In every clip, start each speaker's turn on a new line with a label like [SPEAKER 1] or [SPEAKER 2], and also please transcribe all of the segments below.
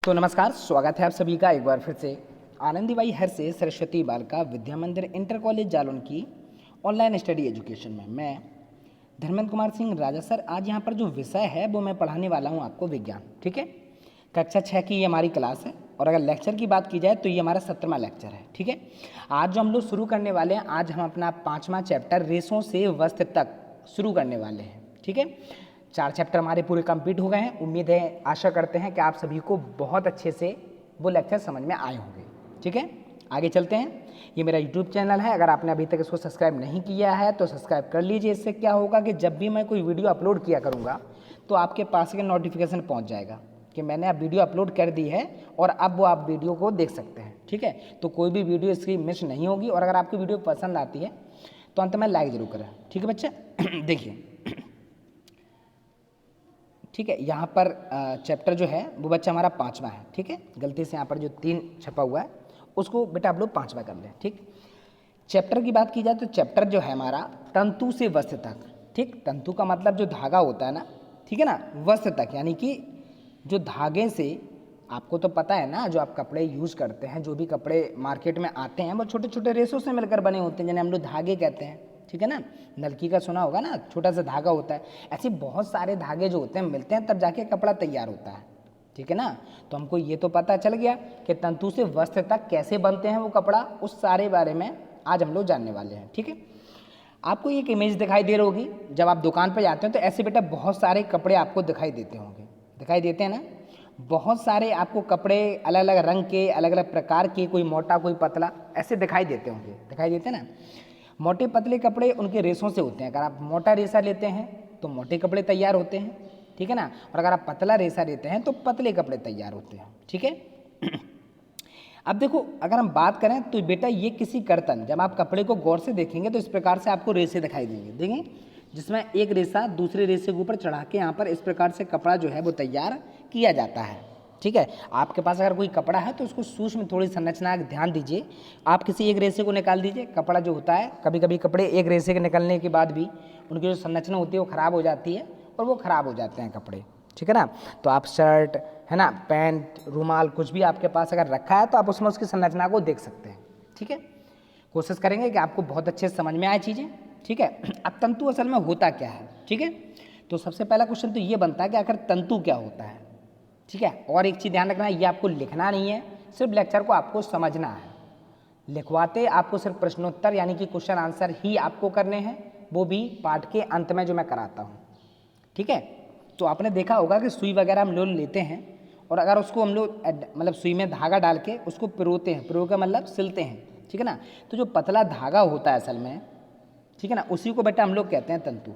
[SPEAKER 1] तो नमस्कार, स्वागत है आप सभी का एक बार फिर से आनंदीबाई हर से सरस्वती बालिका विद्या मंदिर इंटर कॉलेज जालौन की ऑनलाइन स्टडी एजुकेशन में। मैं धर्मेंद्र कुमार सिंह राजा सर, आज यहाँ पर जो विषय है वो मैं पढ़ाने वाला हूँ आपको विज्ञान। ठीक है, कक्षा 6 की ये हमारी क्लास है और अगर लेक्चर की बात की जाए तो ये हमारा 17वां लेक्चर है। ठीक है, आज जो हम लोग शुरू करने वाले हैं, आज हम अपना 5वां चैप्टर रेसों से वस्त्र तक शुरू करने वाले हैं। ठीक है, 4 चैप्टर हमारे पूरे कंप्लीट हो गए हैं। उम्मीद है, आशा करते हैं कि आप सभी को बहुत अच्छे से वो लेक्चर समझ में आए होंगे। ठीक है, आगे चलते हैं। ये मेरा यूट्यूब चैनल है, अगर आपने अभी तक इसको सब्सक्राइब नहीं किया है तो सब्सक्राइब कर लीजिए। इससे क्या होगा कि जब भी मैं कोई वीडियो अपलोड किया करूँगा तो आपके पास एक नोटिफिकेशन पहुँच जाएगा कि मैंने अब वीडियो अपलोड कर दी है और अब वो आप वीडियो को देख सकते हैं। ठीक है, तो कोई भी वीडियो इसकी मिस नहीं होगी। और अगर आपको वीडियो पसंद आती है तो अंत में लाइक जरूर करें। ठीक है बच्चा, देखिए, ठीक है, यहाँ पर चैप्टर जो है वो बच्चा हमारा 5वां है। ठीक है, गलती से यहाँ पर जो 3 छपा हुआ है उसको बेटा आप लोग 5वां कर लें। ठीक, चैप्टर की बात की जाए तो चैप्टर जो है हमारा तंतु से वस्त्र तक। ठीक, तंतु का मतलब जो धागा होता है ना, ठीक है ना, वस्त्र तक यानी कि जो धागे से, आपको तो पता है ना, जो आप कपड़े यूज़ करते हैं, जो भी कपड़े मार्केट में आते हैं वो छोटे छोटे रेशों से मिलकर बने होते हैं, जिन्हें हम लोग धागे कहते हैं। ठीक है ना, नलकी का सुना होगा ना, छोटा सा धागा होता है। ऐसे बहुत सारे धागे जो होते हैं मिलते हैं तब जाके कपड़ा तैयार होता है। ठीक है ना, तो हमको ये तो पता चल गया कि तंतु से वस्त्र तक कैसे बनते हैं वो कपड़ा, उस सारे बारे में आज हम लोग जानने वाले हैं। ठीक है, आपको एक इमेज दिखाई दे रही होगी, जब आप दुकान पर जाते हैं तो ऐसे बेटा बहुत सारे कपड़े आपको दिखाई देते होंगे, दिखाई देते हैं ना, बहुत सारे आपको कपड़े अलग अलग रंग के, अलग अलग प्रकार के, कोई मोटा कोई पतला, ऐसे दिखाई देते होंगे, दिखाई देते हैं ना। मोटे पतले कपड़े उनके रेशों से होते हैं। अगर आप मोटा रेशा लेते हैं तो मोटे कपड़े तैयार होते हैं। ठीक है ना, और अगर आप पतला रेशा लेते हैं तो पतले कपड़े तैयार होते हैं। ठीक है, अब देखो, अगर हम बात करें तो बेटा ये किसी कर्तन, जब आप कपड़े को गौर से देखेंगे तो इस प्रकार से आपको रेशे दिखाई देंगे, देंगे, जिसमें एक रेशा दूसरे रेशे के ऊपर चढ़ा के यहाँ पर इस प्रकार से कपड़ा जो है वो तैयार किया जाता है। ठीक है, आपके पास अगर कोई कपड़ा है तो उसको सूक्ष्म थोड़ी संरचना ध्यान दीजिए। आप किसी एक रेशे को निकाल दीजिए, कपड़ा जो होता है, कभी कभी कपड़े एक रेशे के निकलने के बाद भी उनकी जो संरचना होती है वो ख़राब हो जाती है और वो ख़राब हो जाते हैं कपड़े। ठीक है ना, तो आप शर्ट है ना, पैंट, रुमाल, कुछ भी आपके पास अगर रखा है तो आप उसमें उसकी संरचना को देख सकते हैं। ठीक है, कोशिश करेंगे कि आपको बहुत अच्छे से समझ में आए चीज़ें। ठीक है, अब तंतु असल में होता क्या है। ठीक है, तो सबसे पहला क्वेश्चन तो ये बनता है कि आखिर तंतु क्या होता है। ठीक है, और एक चीज़ ध्यान रखना, ये आपको लिखना नहीं है, सिर्फ लेक्चर को आपको समझना है। लिखवाते आपको सिर्फ प्रश्नोत्तर यानी कि क्वेश्चन आंसर ही आपको करने हैं, वो भी पाठ के अंत में जो मैं कराता हूँ। ठीक है, तो आपने देखा होगा कि सुई वगैरह हम लोग लेते हैं और अगर उसको हम लोग मतलब सुई में धागा डाल के उसको पिरोते हैं, पिरो का मतलब सिलते हैं। ठीक है ना, तो जो पतला धागा होता है असल में, ठीक है ना, उसी को बेटा हम लोग कहते हैं तंतु।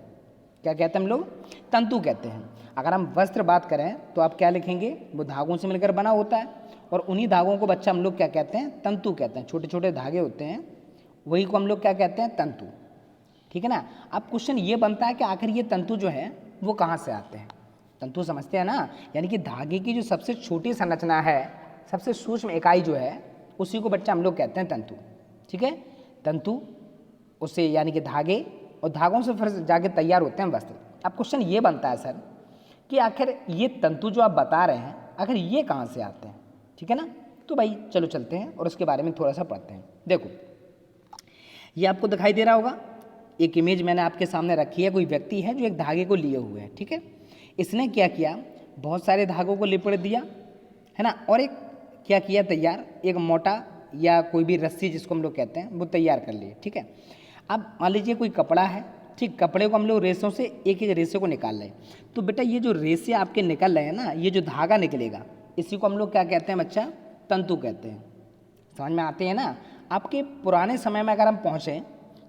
[SPEAKER 1] क्या कहते हैं हम लोग? तंतु कहते हैं। अगर हम वस्त्र बात करें तो आप क्या लिखेंगे, वो धागों से मिलकर बना होता है और उन्हीं धागों को बच्चा हम लोग क्या कहते हैं? तंतु कहते हैं। छोटे छोटे धागे होते हैं, वही को हम लोग क्या कहते हैं? तंतु। ठीक है ना, अब क्वेश्चन ये बनता है कि आखिर ये तंतु जो है वो कहाँ से आते हैं? तंतु समझते हैं ना, यानी कि धागे की जो सबसे छोटी संरचना है, सबसे सूक्ष्म इकाई जो है, उसी को बच्चा हम लोग कहते हैं तंतु। ठीक है, तंतु उससे यानी कि धागे, और धागों से फिर जाके तैयार होते हैं वस्त्र। अब क्वेश्चन ये बनता है सर कि आखिर ये तंतु जो आप बता रहे हैं, आखिर ये कहाँ से आते हैं? ठीक है ना, तो भाई चलो चलते हैं और उसके बारे में थोड़ा सा पढ़ते हैं। देखो, ये आपको दिखाई दे रहा होगा, एक इमेज मैंने आपके सामने रखी है। कोई व्यक्ति है जो एक धागे को लिए हुए है। ठीक है, इसने क्या किया, बहुत सारे धागों को लिपट दिया है ना, और एक क्या किया तैयार, एक मोटा या कोई भी रस्सी जिसको हम लोग कहते हैं वो तैयार कर लिए। ठीक है, अब मान लीजिए कोई कपड़ा है, ठीक, कपड़े को हम लोग रेशों से एक एक रेशे को निकाल रहे हैं, तो बेटा ये जो रेशे आपके निकल रहे हैं ना, ये जो धागा निकलेगा, इसी को हम लोग क्या कहते हैं बच्चा? तंतु कहते हैं। समझ में आते हैं ना? आपके पुराने समय में अगर हम पहुँचें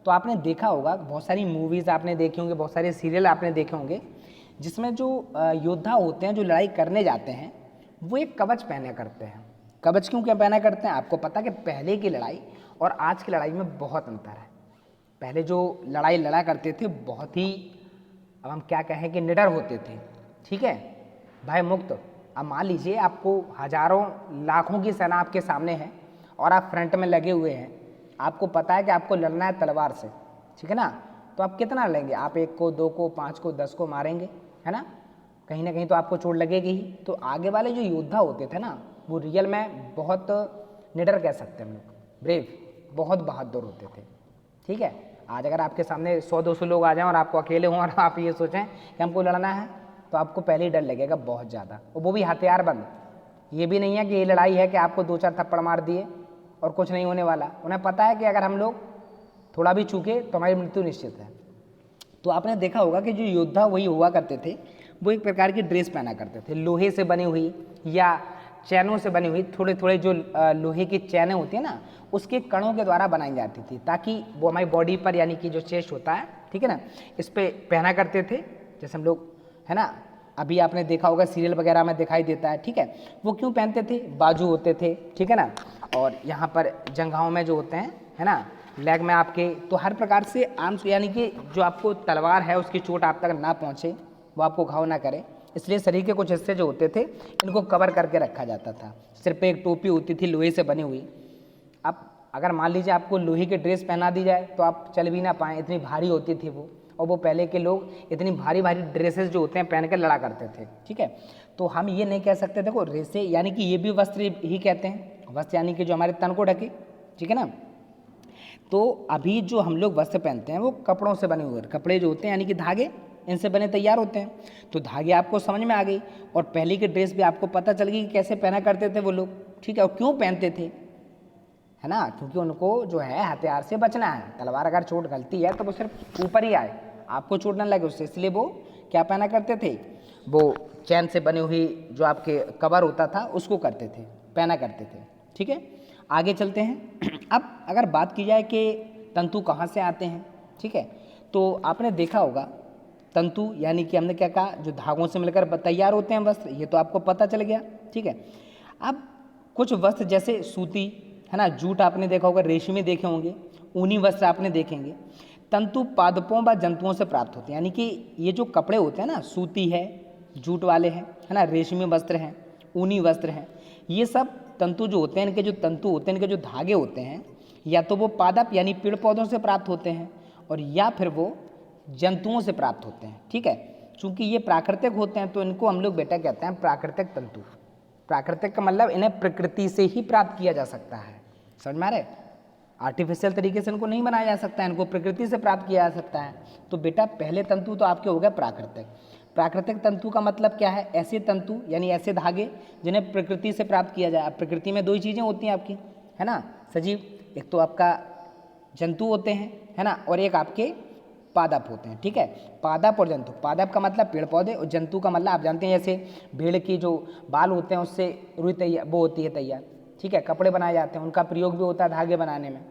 [SPEAKER 1] तो आपने देखा होगा, बहुत सारी मूवीज़ आपने देखी होंगी, बहुत सारे सीरियल आपने देखे होंगे, जिसमें जो योद्धा होते हैं जो लड़ाई करने जाते हैं वो एक कवच पहने करते हैं। कवच क्यों क्या पहना करते हैं? आपको पता कि पहले की लड़ाई और आज की लड़ाई में बहुत अंतर है। पहले जो लड़ाई लड़ा करते थे बहुत ही, अब हम क्या कहें कि निडर होते थे। ठीक है, भय मुक्त। अब मान लीजिए आपको हजारों लाखों की सेना आपके सामने है और आप फ्रंट में लगे हुए हैं, आपको पता है कि आपको लड़ना है तलवार से। ठीक है ना, तो आप कितना लड़ेंगे? आप 1 को, 2 को, 5 को, 10 को मारेंगे, है ना, कहीं ना कहीं तो आपको चोट लगेगी ही। तो आगे वाले जो योद्धा होते थे ना, वो रियल में बहुत निडर कह सकते हैं हम लोग, ब्रेव, बहुत बहादुर होते थे। ठीक है, आज अगर आपके सामने 100-200 लोग आ जाएं और आपको अकेले हों और आप ये सोचें कि हमको लड़ना है, तो आपको पहले ही डर लगेगा बहुत ज़्यादा, और वो भी हथियार बंद। ये भी नहीं है कि ये लड़ाई है कि आपको 2-4 थप्पड़ मार दिए और कुछ नहीं होने वाला। उन्हें पता है कि अगर हम लोग थोड़ा भी चूके तो हमारी मृत्यु निश्चित है। तो आपने देखा होगा कि जो योद्धा वही हुआ करते थे, वो एक प्रकार की ड्रेस पहना करते थे, लोहे से बनी हुई या चैनों से बनी हुई, थोड़े थोड़े जो लोहे की चैनें होती है ना, उसके कणों के द्वारा बनाई जाती थी, ताकि वो हमारी बॉडी पर, यानी कि जो चेस्ट होता है, ठीक है ना, इस पे पहना करते थे। जैसे हम लोग, है ना, अभी आपने देखा होगा सीरियल वगैरह में दिखाई देता है। ठीक है, वो क्यों पहनते थे? बाजू होते थे, ठीक है ना, और यहाँ पर जंघाओं में जो होते हैं, है ना, लेग में आपके, तो हर प्रकार से आर्म्स, यानी कि जो आपको तलवार है उसकी चोट आप तक ना पहुँचे, वो आपको घाव ना करे, इसलिए शरीर के कुछ हिस्से जो होते थे इनको कवर करके रखा जाता था। सिर पे एक टोपी होती थी लोहे से बनी हुई। अब अगर मान लीजिए आपको लोहे की ड्रेस पहना दी जाए तो आप चल भी ना पाएँ, इतनी भारी होती थी वो, और वो पहले के लोग इतनी भारी भारी ड्रेसेस जो होते हैं पहन के लड़ा करते थे। ठीक है, तो हम ये नहीं कह सकते, देखो रेसे यानी कि ये भी वस्त्र ही कहते हैं, वस्त्र यानी कि जो हमारे तन को ढके, ठीक है ना। तो अभी जो हम लोग वस्त्र पहनते हैं वो कपड़ों से बने हुए, कपड़े जो होते हैं यानी कि धागे, इनसे बने तैयार होते हैं। तो धागे आपको समझ में आ गई, और पहले की ड्रेस भी आपको पता चल गई कि कैसे पहना करते थे वो लोग। ठीक है, और क्यों पहनते थे, है ना, क्योंकि उनको जो है हथियार से बचना है। तलवार अगर चोट गलती है तो वो सिर्फ ऊपर ही आए, आपको चोट न लगे उससे, इसलिए वो क्या पहना करते थे, वो चैन से बनी हुई जो आपके कवर होता था उसको करते थे, पहना करते थे। ठीक है, आगे चलते हैं। अब अगर बात की जाए कि तंतु कहाँ से आते हैं, ठीक है, तो आपने देखा होगा तंतु यानी कि हमने क्या कहा, जो धागों से मिलकर तैयार होते हैं वस्त्र, ये तो आपको पता चल गया। ठीक है, अब कुछ वस्त्र जैसे सूती, है ना, जूट आपने देखा होगा, रेशमी देखे होंगे, ऊनी वस्त्र आपने देखेंगे। तंतु पादपों व जंतुओं से प्राप्त होते हैं, यानी कि ये जो कपड़े होते हैं ना, सूती है, जूट वाले हैं, है ना, रेशमी वस्त्र हैं, ऊनी वस्त्र हैं, ये सब तंतु जो होते हैं, इनके जो तंतु होते हैं, इनके जो धागे होते हैं, या तो वो पादप यानी पेड़ पौधों से प्राप्त होते हैं, और या फिर वो जंतुओं से प्राप्त होते हैं। ठीक है, चूँकि ये प्राकृतिक होते हैं तो इनको हम लोग बेटा कहते हैं प्राकृतिक तंतु। प्राकृतिक का मतलब इन्हें प्रकृति से ही प्राप्त किया जा सकता है, समझ में आ रहा है, आर्टिफिशियल तरीके से इनको नहीं बनाया जा सकता है, इनको प्रकृति से प्राप्त किया जा सकता है। तो बेटा पहले तंतु तो आपके हो गए प्राकृतिक। प्राकृतिक तंतु का मतलब क्या है? ऐसे तंतु यानी ऐसे धागे जिन्हें प्रकृति से प्राप्त किया जाए। अब प्रकृति में दो ही चीज़ें होती हैं आपकी, है ना, सजीव, एक तो आपका जंतु होते हैं, है ना, और एक आपके पादप होते हैं। ठीक है, पादप और जंतु, पादप का मतलब पेड़ पौधे, और जंतु का मतलब आप जानते हैं जैसे भेड़ की जो बाल होते हैं उससे रुई तैयार, वो होती है तैयार। ठीक है, कपड़े बनाए जाते हैं, उनका प्रयोग भी होता है धागे बनाने में,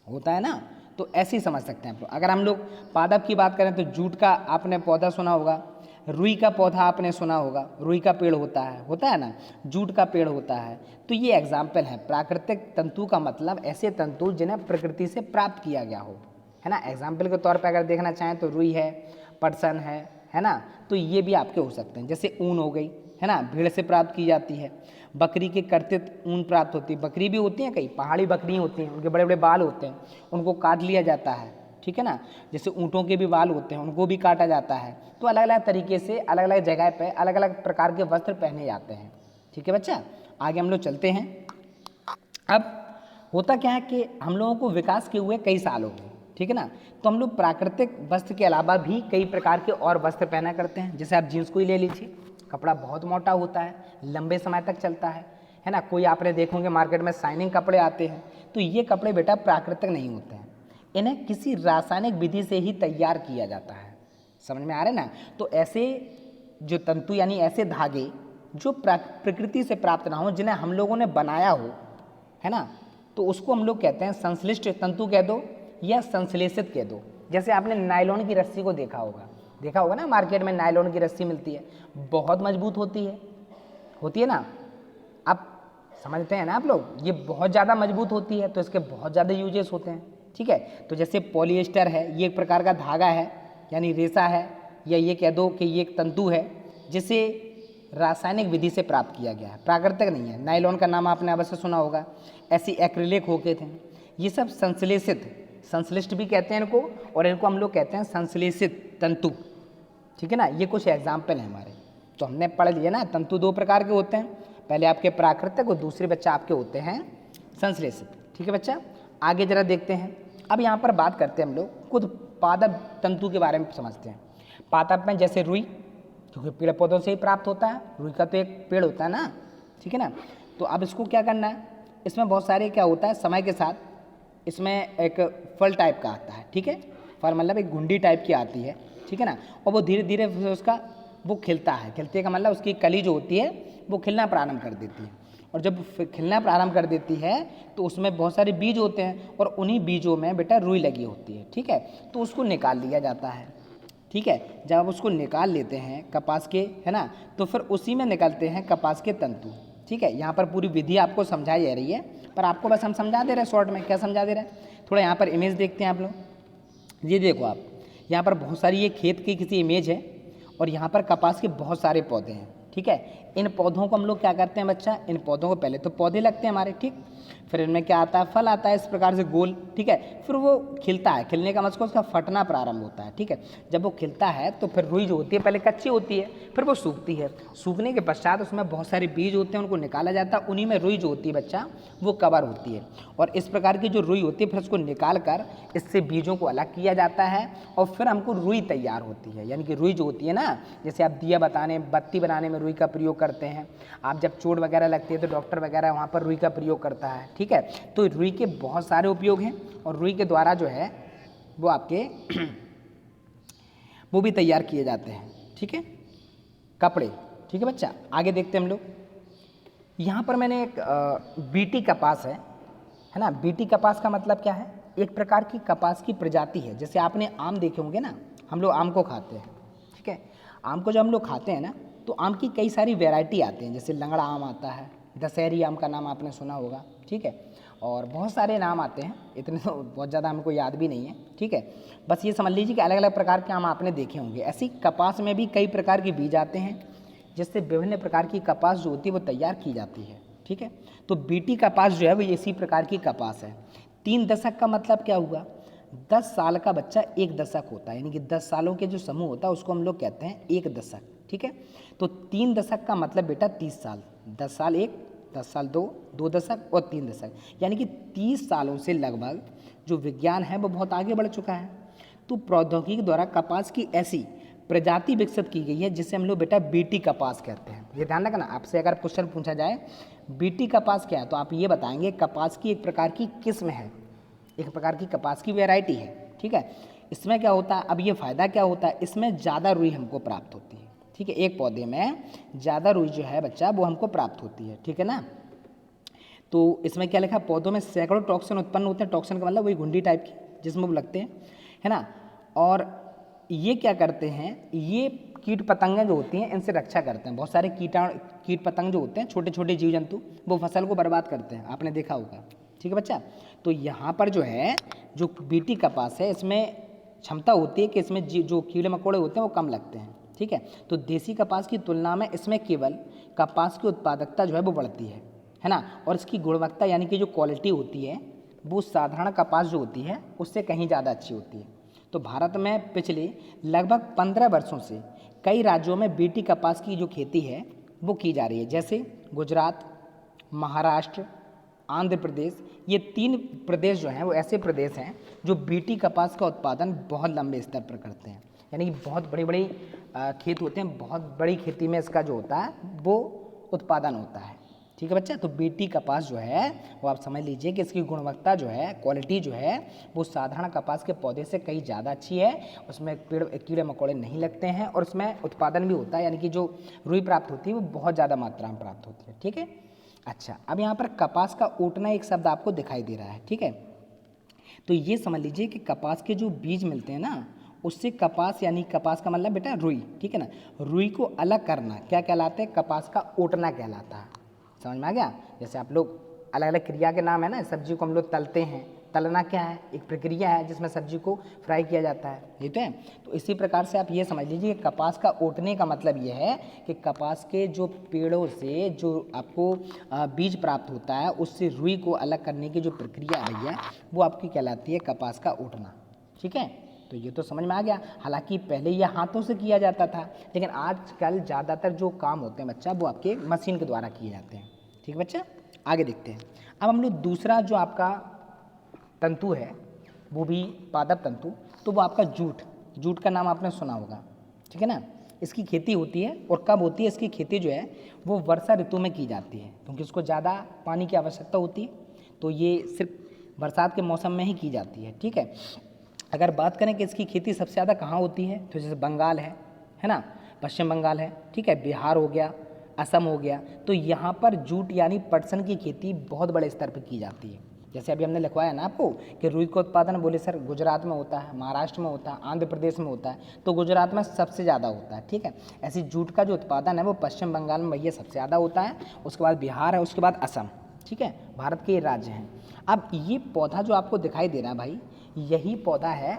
[SPEAKER 1] होता है ना। तो ऐसे ही समझ सकते हैं आप लोग। अगर हम लोग पादप की बात करें तो जूट का आपने पौधा सुना होगा, रुई का पौधा आपने सुना होगा, रुई का पेड़ होता है ना, जूट का पेड़ होता है। तो ये एग्जाम्पल है, प्राकृतिक तंतु का मतलब ऐसे तंतु जिन्हें प्रकृति से प्राप्त किया गया हो, है ना। एग्जाम्पल के तौर पर अगर देखना चाहें तो रुई है, पटसन है ना, तो ये भी आपके हो सकते हैं। जैसे ऊन हो गई, है ना, भेड़ से प्राप्त की जाती है, बकरी के कर्तित ऊन प्राप्त होती है। बकरी भी होती हैं, कई पहाड़ी बकरी होती हैं, उनके बड़े बड़े बाल होते हैं, उनको काट लिया जाता है। ठीक है ना, जैसे ऊँटों के भी बाल होते हैं, उनको भी काटा जाता है। तो अलग अलग तरीके से अलग अलग जगह पे अलग अलग प्रकार के वस्त्र पहने जाते हैं। ठीक है बच्चा, आगे हम लोग चलते हैं। अब होता क्या है कि हम लोगों को विकास के हुए कई साल हो गए, ठीक है ना, तो हम लोग प्राकृतिक वस्त्र के अलावा भी कई प्रकार के और वस्त्र पहना करते हैं। जैसे आप जीन्स को ही ले लीजिए, कपड़ा बहुत मोटा होता है, लंबे समय तक चलता है ना। कोई आपने देखोगे मार्केट में शाइनिंग कपड़े आते हैं, तो ये कपड़े बेटा प्राकृतिक नहीं होते हैं, इन्हें किसी रासायनिक विधि से ही तैयार किया जाता है। समझ में आ रहा है ना। तो ऐसे जो तंतु यानी ऐसे धागे जो प्रकृति से प्राप्त ना हो, जिन्हें हम लोगों ने बनाया हो, है ना, तो उसको हम लोग कहते हैं संश्लिष्ट तंतु कह दो या संश्लेषित कह दो। जैसे आपने नायलॉन की रस्सी को देखा होगा ना, मार्केट में नायलॉन की रस्सी मिलती है, बहुत मजबूत होती है ना। आप समझते हैं ना आप लोग, ये बहुत ज़्यादा मजबूत होती है, तो इसके बहुत ज़्यादा यूजेस होते हैं। ठीक है, तो जैसे पॉलिएस्टर है, ये एक प्रकार का धागा है यानी रेशा है, या ये कह दो कि ये एक तंतु है जिसे रासायनिक विधि से प्राप्त किया गया है, प्राकृतिक नहीं है। नायलॉन का नाम आपने अवश्य सुना होगा, ऐसी एक्रिलिक होके थे। ये सब संश्लिष्ट भी कहते हैं इनको, और इनको हम लोग कहते हैं संश्लेषित तंतु। ठीक है ना, ये कुछ एग्जाम्पल हैं हमारे। तो हमने पढ़ लिया ना, तंतु दो प्रकार के होते हैं, पहले आपके प्राकृतिक और दूसरे बच्चा आपके होते हैं संश्लेषित। ठीक है बच्चा, आगे जरा देखते हैं। अब यहाँ पर बात करते हैं हम लोग खुद पादप तंतु के बारे में समझते हैं। पादप में जैसे रुई, क्योंकि पेड़ पौधों से ही प्राप्त होता है, रुई का तो एक पेड़ होता है ना, ठीक है ना। तो अब इसको क्या करना है, इसमें बहुत सारे क्या होता है, समय के साथ इसमें एक फल टाइप का आता है, ठीक है, फल मतलब एक घुंडी टाइप की आती है, ठीक है ना, और वो धीरे धीरे उसका वो खिलता है, खिलते का मतलब उसकी कली जो होती है वो खिलना प्रारंभ कर देती है, और जब खिलना प्रारंभ कर देती है तो उसमें बहुत सारे बीज होते हैं, और उन्हीं बीजों में बेटा रुई लगी होती है, ठीक है, तो उसको निकाल लिया जाता है, ठीक है। जब आप उसको निकाल लेते हैं कपास के, है ना, तो फिर उसी में निकलते हैं कपास के तंतु, ठीक है। यहाँ पर पूरी विधि आपको समझाई जा रही है, पर आपको बस हम समझा दे रहे हैं शॉर्ट में। क्या समझा दे रहे हैं, थोड़ा यहाँ पर इमेज देखते हैं आप लोग। ये देखो आप, यहाँ पर बहुत सारी ये खेत की किसी इमेज है, और यहाँ पर कपास के बहुत सारे पौधे हैं, ठीक है। इन पौधों को हम लोग क्या करते हैं बच्चा, इन पौधों को पहले तो पौधे लगते हैं हमारे, ठीक, फिर इनमें क्या आता है, फल आता है इस प्रकार से गोल, ठीक है, फिर वो खिलता है, खिलने का मतलब उसका फटना प्रारंभ होता है, ठीक है। जब वो खिलता है तो फिर रुई जो होती है पहले कच्ची होती है, फिर वो सूखती है, सूखने के पश्चात उसमें बहुत सारे बीज होते हैं, उनको निकाला जाता है, उन्हीं में रुई जो होती है बच्चा वो कवर होती है, और इस प्रकार की जो रुई होती है फिर उसको निकाल कर इससे बीजों को अलग किया जाता है, और फिर हमको रुई तैयार होती है। यानी कि रुई जो होती है ना, जैसे आप दिया बताने बत्ती बनाने में रुई का प्रयोग करते हैं, आप जब चोट वगैरह लगती है तो डॉक्टर वगैरह वहाँ पर रुई का प्रयोग करता है, ठीक है। तो रुई के बहुत सारे उपयोग हैं, और रुई के द्वारा जो है वो आपके वो भी तैयार किए जाते हैं, ठीक है, कपड़े, ठीक है बच्चा। आगे देखते हैं हम लोग। यहाँ पर मैंने एक बीटी कपास है ना, बीटी कपास का मतलब क्या है, एक प्रकार की कपास की प्रजाति है। जैसे आपने आम देखे होंगे ना, हम लोग आम को खाते हैं, ठीक है, आम को जब हम लोग खाते हैं ना तो आम की कई सारी वैरायटी आती हैं, जैसे लंगड़ा आम आता है, दशहरी आम का नाम आपने सुना होगा, ठीक है, और बहुत सारे नाम आते हैं, इतने तो बहुत ज़्यादा हमको याद भी नहीं है, ठीक है। बस ये समझ लीजिए कि अलग अलग प्रकार के आम आपने देखे होंगे। ऐसी कपास में भी कई प्रकार के बीज आते हैं, जिससे विभिन्न प्रकार की कपास जो होती है वो तैयार की जाती है, ठीक है। तो बीटी कपास जो है वो इसी प्रकार की कपास है। 3 दशक का मतलब क्या हुआ, 10 साल का बच्चा 1 दशक होता है, यानी कि 10 सालों के जो समूह होता है उसको हम लोग कहते हैं 1 दशक, ठीक है। तो 3 दशक का मतलब बेटा 30 साल, 10 साल 1, 10 साल 2, 2 दशक और 3 दशक, यानी कि 30 सालों से लगभग जो विज्ञान है वो बहुत आगे बढ़ चुका है। तो प्रौद्योगिकी द्वारा कपास की ऐसी प्रजाति विकसित की गई है जिसे हम लोग बेटा बीटी कपास कहते हैं। ये ध्यान रखना, आपसे अगर क्वेश्चन पूछा जाए बीटी कपास क्या है तो आप ये बताएंगे कपास की एक प्रकार की किस्म है, एक प्रकार की कपास की वैरायटी है, ठीक है। इसमें क्या होता है, अब ये फ़ायदा क्या होता है, इसमें ज़्यादा रुई हमको प्राप्त होती है, ठीक है, एक पौधे में ज़्यादा रुई जो है बच्चा वो हमको प्राप्त होती है, ठीक है ना। तो इसमें क्या लिखा, पौधों में सैकड़ों टॉक्सिन उत्पन्न होते हैं, टॉक्सिन का मतलब वही घुंडी टाइप की जिसमें वो लगते हैं, है ना। और ये क्या करते हैं, ये कीट पतंगें जो होती हैं इनसे रक्षा करते हैं। बहुत सारे कीट पतंग जो होते हैं, छोटे छोटे जीव जंतु, वो फसल को बर्बाद करते हैं, आपने देखा होगा, ठीक है बच्चा। तो यहाँ पर जो है जो बीटी कपास है इसमें क्षमता होती है कि इसमें जो कीड़े मकोड़े होते हैं वो कम लगते हैं, ठीक है। तो देसी कपास की तुलना में इसमें केवल कपास की उत्पादकता जो है वो बढ़ती है ना, और इसकी गुणवत्ता यानी कि जो क्वालिटी होती है वो साधारण कपास जो होती है उससे कहीं ज़्यादा अच्छी होती है। तो भारत में पिछले लगभग 15 वर्षों से कई राज्यों में बीटी कपास की जो खेती है वो की जा रही है, जैसे गुजरात, महाराष्ट्र, आंध्र प्रदेश। ये 3 प्रदेश जो हैं वो ऐसे प्रदेश हैं जो बीटी कपास का उत्पादन बहुत लंबे स्तर पर करते हैं, यानी कि बहुत बड़ी बड़ी खेत होते हैं, बहुत बड़ी खेती में इसका जो होता है वो उत्पादन होता है, ठीक है बच्चा। तो बीटी कपास जो है वो आप समझ लीजिए कि इसकी गुणवत्ता जो है, क्वालिटी जो है वो साधारण कपास के पौधे से कहीं ज़्यादा अच्छी है, उसमें कीड़े मकोड़े नहीं लगते हैं, और उसमें उत्पादन भी होता है, यानी कि जो रुई प्राप्त होती है वो बहुत ज़्यादा मात्रा में प्राप्त होती है, ठीक है। अच्छा, अब यहाँ पर कपास का ओटना एक शब्द आपको दिखाई दे रहा है, ठीक है। तो ये समझ लीजिए कि कपास के जो बीज मिलते हैं ना उससे कपास, यानी कपास का मतलब बेटा रुई, ठीक है ना, रुई को अलग करना क्या कहलाता है, कपास का ओटना कहलाता है। समझ में आ गया। जैसे आप लोग अलग अलग क्रिया के नाम है ना, सब्जी को हम लोग तलते हैं, तलना क्या है, एक प्रक्रिया है जिसमें सब्जी को फ्राई किया जाता है, ये तो है। तो इसी प्रकार से आप ये समझ लीजिए कि कपास का ओटने का मतलब ये है कि कपास के जो पेड़ों से जो आपको बीज प्राप्त होता है उससे रुई को अलग करने की जो प्रक्रिया है भैया वो आपकी कहलाती है कपास का ओटना, ठीक है। तो ये तो समझ में आ गया। हालांकि पहले ये हाथों से किया जाता था, लेकिन आजकल ज़्यादातर जो काम होते हैं बच्चा वो आपके मशीन के द्वारा किए जाते हैं। ठीक है बच्चा, आगे देखते हैं। अब हम लोग दूसरा जो आपका तंतु है वो भी पादप तंतु, तो वो आपका जूट। जूट का नाम आपने सुना होगा, ठीक है ना। इसकी खेती होती है, और कब होती है इसकी खेती जो है वो वर्षा ऋतु में की जाती है, क्योंकि उसको ज़्यादा पानी की आवश्यकता होती है, तो ये सिर्फ बरसात के मौसम में ही की जाती है। ठीक है, अगर बात करें कि इसकी खेती सबसे ज़्यादा कहाँ होती है, तो जैसे बंगाल है ना, पश्चिम बंगाल है, ठीक है, बिहार हो गया, असम हो गया, तो यहाँ पर जूट यानी पटसन की खेती बहुत बड़े स्तर पर की जाती है। जैसे अभी हमने लिखवाया ना आपको कि रुई का उत्पादन बोले सर गुजरात में होता है, महाराष्ट्र में होता है, आंध्र प्रदेश में होता है, तो गुजरात में सबसे ज़्यादा होता है। ठीक है, ऐसी जूट का जो उत्पादन है वो पश्चिम बंगाल में भैया सबसे ज़्यादा होता है, उसके बाद बिहार है, उसके बाद असम। ठीक है, भारत के राज्य हैं। अब ये पौधा जो आपको दिखाई दे रहा है भाई, यही पौधा है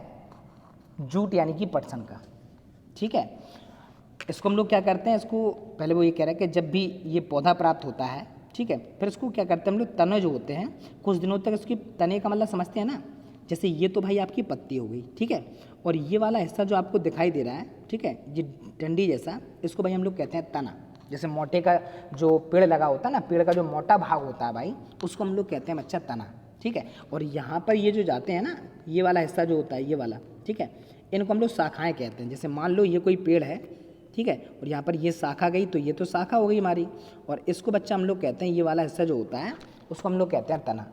[SPEAKER 1] जूट यानी कि पटसन का। ठीक है, इसको हम लोग क्या करते हैं, इसको पहले वो ये कह रहा है कि जब भी ये पौधा प्राप्त होता है, ठीक है, फिर इसको क्या करते हैं हम लोग, तने जो होते हैं कुछ दिनों तक इसकी तने का मतलब समझते हैं ना, जैसे ये तो भाई आपकी पत्ती हो गई, ठीक है, और ये वाला हिस्सा जो आपको दिखाई दे रहा है, ठीक है, ये डंडी जैसा, इसको भाई हम लोग कहते हैं तना। जैसे मोटे का जो पेड़ लगा होता है ना, पेड़ का जो मोटा भाग होता है भाई, उसको हम लोग कहते हैं बच्चा तना। ठीक है, और यहाँ पर ये जो जाते हैं ना, ये वाला हिस्सा जो होता है ये वाला, ठीक है, इनको हम लोग शाखाएँ कहते हैं। जैसे मान लो ये कोई पेड़ है, ठीक है, और यहाँ पर ये शाखा गई, तो ये तो शाखा हो गई हमारी, और इसको बच्चा हम लोग कहते हैं, ये वाला हिस्सा जो होता है उसको हम लोग कहते हैं तना।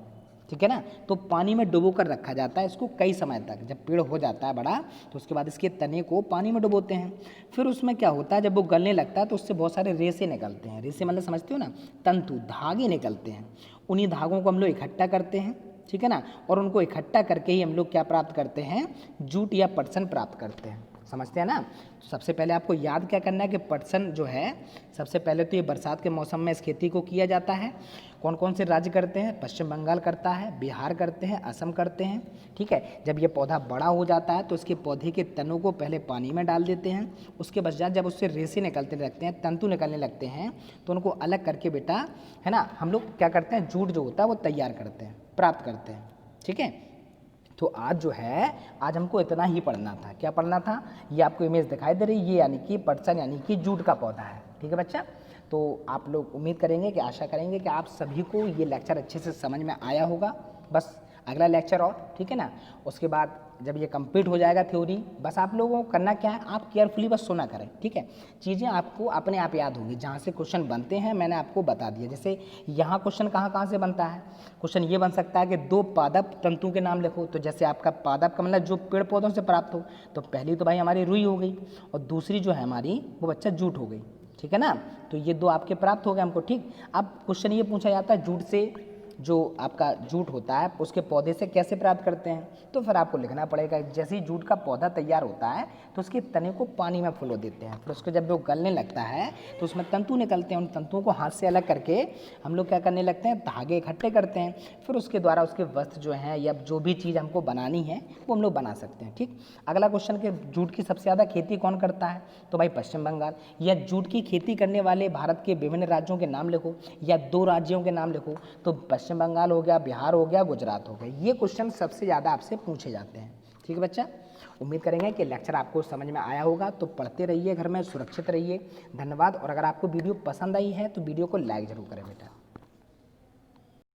[SPEAKER 1] ठीक है ना, तो पानी में डुबो कर रखा जाता है इसको कई समय तक। जब पेड़ हो जाता है बड़ा, तो उसके बाद इसके तने को पानी में डुबोते हैं, फिर उसमें क्या होता है, जब वो गलने लगता है तो उससे बहुत सारे रेसे निकलते हैं। रेसे मतलब समझते हो ना, तंतु, धागे निकलते हैं। उन्हीं धागों को हम लोग इकट्ठा करते हैं, ठीक है ना, और उनको इकट्ठा करके ही हम लोग क्या प्राप्त करते हैं, जूट या पटसन प्राप्त करते हैं। समझते हैं ना। तो सबसे पहले आपको याद क्या करना है कि पटसन जो है, सबसे पहले तो ये बरसात के मौसम में इस खेती को किया जाता है। कौन कौन से राज्य करते हैं, पश्चिम बंगाल करता है, बिहार करते हैं, असम करते हैं। ठीक है, जब ये पौधा बड़ा हो जाता है तो इसके पौधे के तनों को पहले पानी में डाल देते हैं, उसके पश्चात जब उससे रेसे निकलने लगते हैं, तंतु निकलने लगते हैं, तो उनको अलग करके बेटा, है ना, हम लोग क्या करते हैं, जूट जो होता है वो तैयार करते हैं, प्राप्त करते हैं। ठीक है, तो आज जो है, आज हमको इतना ही पढ़ना था। क्या पढ़ना था, ये आपको इमेज दिखाई दे रही है, ये यानी कि पटसन यानी कि जूट का पौधा है। ठीक है बच्चा, तो आप लोग उम्मीद करेंगे कि, आशा करेंगे कि आप सभी को ये लेक्चर अच्छे से समझ में आया होगा। बस अगला लेक्चर और, ठीक है ना, उसके बाद जब ये कंप्लीट हो जाएगा थ्योरी, बस आप लोगों को करना क्या है, आप केयरफुली बस सुना करें। ठीक है, चीज़ें आपको अपने आप याद होंगी। जहाँ से क्वेश्चन बनते हैं मैंने आपको बता दिया। जैसे यहाँ क्वेश्चन कहाँ कहाँ से बनता है, क्वेश्चन ये बन सकता है कि दो पादप तंतु के नाम लिखो। तो जैसे आपका पादप का मतलब जो पेड़ पौधों से प्राप्त हो, तो पहली तो भाई हमारी रुई हो गई, और दूसरी जो है हमारी वो बच्चा जूट हो गई। ठीक है ना, तो ये दो आपके प्राप्त हो गए हमको। ठीक, अब क्वेश्चन ये पूछा जाता है जूट से, जो आपका जूट होता है उसके पौधे से कैसे प्राप्त करते हैं, तो फिर आपको लिखना पड़ेगा। जैसे ही जूट का पौधा तैयार होता है तो उसके तने को पानी में फुलो देते हैं, फिर उसको जब वो गलने लगता है तो उसमें तंतु निकलते हैं। उन तंतुओं को हाथ से अलग करके हम लोग क्या करने लगते हैं, धागे इकट्ठे करते हैं, फिर उसके द्वारा उसके वस्त्र जो हैं या जो भी चीज़ हमको बनानी है वो हम लोग बना सकते हैं। ठीक, अगला क्वेश्चन कि जूट की सबसे ज़्यादा खेती कौन करता है, तो भाई पश्चिम बंगाल। या जूट की खेती करने वाले भारत के विभिन्न राज्यों के नाम लिखो, या दो राज्यों के नाम लिखो, तो पश्चिम बंगाल हो गया, बिहार हो गया, गुजरात हो गया। ये क्वेश्चन सबसे ज़्यादा आपसे पूछे जाते हैं। ठीक है बच्चा, उम्मीद करेंगे कि लेक्चर आपको समझ में आया होगा। तो पढ़ते रहिए, घर में सुरक्षित रहिए। धन्यवाद। और अगर आपको वीडियो पसंद आई है तो वीडियो को लाइक ज़रूर करें बेटा।